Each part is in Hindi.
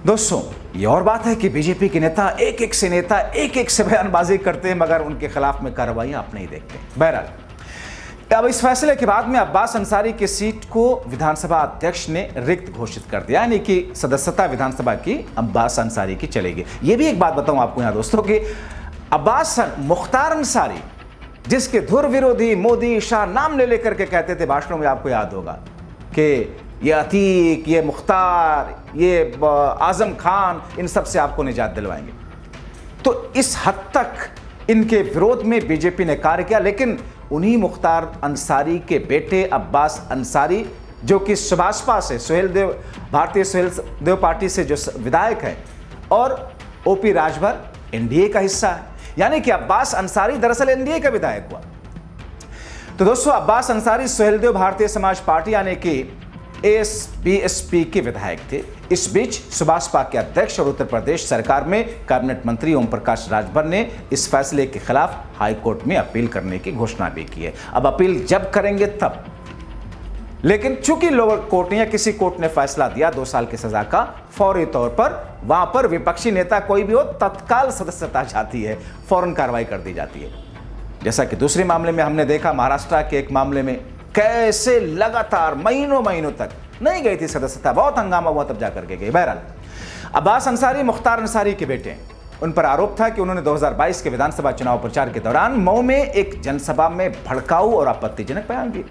दोस्तों, ये और बात है कि बीजेपी के नेता एक एक से बयानबाजी करते हैं, मगर उनके खिलाफ में कार्रवाई आप नहीं देखते। बहरहाल, अब इस फैसले के बाद में अब्बास अंसारी की सीट को विधानसभा अध्यक्ष ने रिक्त घोषित कर दिया, यानी कि सदस्यता विधानसभा की अब्बास अंसारी की चलेगी। ये भी एक बात बताऊं आपको यहाँ दोस्तों कि अब्बास मुख्तार अंसारी, जिसके धुर विरोधी मोदी शाह नाम ले लेकर के कहते थे भाषणों में, आपको याद होगा कि ये अतीक, ये मुख्तार, ये आजम खान, इन सब से आपको निजात दिलवाएंगे। तो इस हद तक इनके विरोध में बीजेपी ने कार्य किया, लेकिन उन्हीं मुख्तार अंसारी के बेटे अब्बास अंसारी, जो कि सुभाषपा से, सुहेलदेव, भारतीय सुहेलदेव पार्टी से जो विधायक हैं, और ओपी राजभर एनडीए का हिस्सा है, यानी कि अब्बास अंसारी दरअसल एनडीए का विधायक हुआ। तो दोस्तों, अब्बास अंसारी सुहेलदेव भारतीय समाज पार्टी यानी कि एसबीएसपी के विधायक थे। इस बीच सुभाषपा के अध्यक्ष और उत्तर प्रदेश सरकार में कैबिनेट मंत्री ओम प्रकाश राजभर ने इस फैसले के खिलाफ हाई कोर्ट में अपील करने की घोषणा भी की है। अब अपील जब करेंगे तब, लेकिन चूंकि लोअर कोर्ट या किसी कोर्ट ने फैसला दिया 2 साल की सजा का, फौरी तौर पर वहां पर विपक्षी नेता कोई भी हो, तत्काल सदस्यता जाती है, फौरन कार्रवाई कर दी जाती है। जैसा कि दूसरे मामले में हमने देखा, महाराष्ट्र के एक मामले में कैसे लगातार महीनों तक नहीं गई थी सदस्यता, बहुत हंगामा हुआ तब जाकर के गई। बहरहाल, अब्बास अंसारी मुख्तार अंसारी के बेटे हैं। उन पर आरोप था कि उन्होंने 2022 के विधानसभा चुनाव प्रचार के दौरान मऊ में एक जनसभा में भड़काऊ और आपत्तिजनक बयान दिए।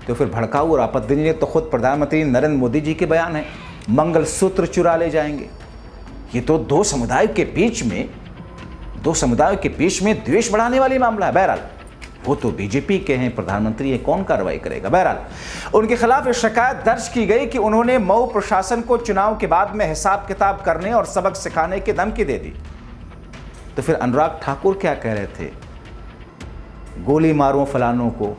तो फिर भड़काऊ और आपत्तिजनक तो खुद प्रधानमंत्री नरेंद्र मोदी जी के बयान है, मंगलसूत्र चुरा ले जाएंगे। ये तो दो समुदायों के बीच में द्वेष बढ़ाने वाली मामला है। बहरहाल, वो तो बीजेपी के हैं, प्रधानमंत्री है, कौन कार्रवाई करेगा। बहरहाल, उनके खिलाफ एक शिकायत दर्ज की गई कि उन्होंने मऊ प्रशासन को चुनाव के बाद में हिसाब किताब करने और सबक सिखाने की धमकी दे दी। तो फिर अनुराग ठाकुर क्या कह रहे थे, गोली मारो फलानों को,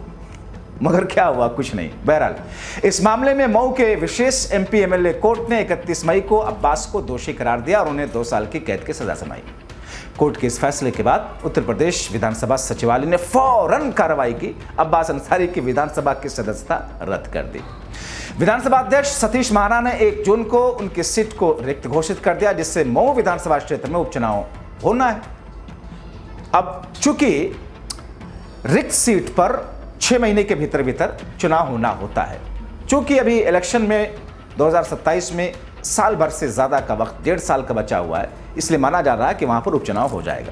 मगर क्या हुआ, कुछ नहीं। बहरहाल, इस मामले में मऊ के विशेष एमपी एमएलए कोर्ट ने 31 मई को अब्बास को दोषी करार दिया और उन्हें 2 साल की कैद की सजा सुनाई। कोर्ट के इस फैसले के बाद उत्तर प्रदेश विधानसभा सचिवालय ने फौरन कार्रवाई की, अब्बास अंसारी की विधानसभा की सदस्यता रद्द कर दी। विधानसभा अध्यक्ष सतीश महाना ने 1 जून को उनकी सीट को रिक्त घोषित कर दिया, जिससे मऊ विधानसभा क्षेत्र में उपचुनाव होना है। अब चूंकि रिक्त सीट पर 6 महीने के भीतर चुनाव होना होता है, चूंकि अभी इलेक्शन में 2027 में साल भर से ज्यादा का वक्त, 1.5 साल का बचा हुआ है, इसलिए माना जा रहा है कि वहां पर उपचुनाव हो जाएगा।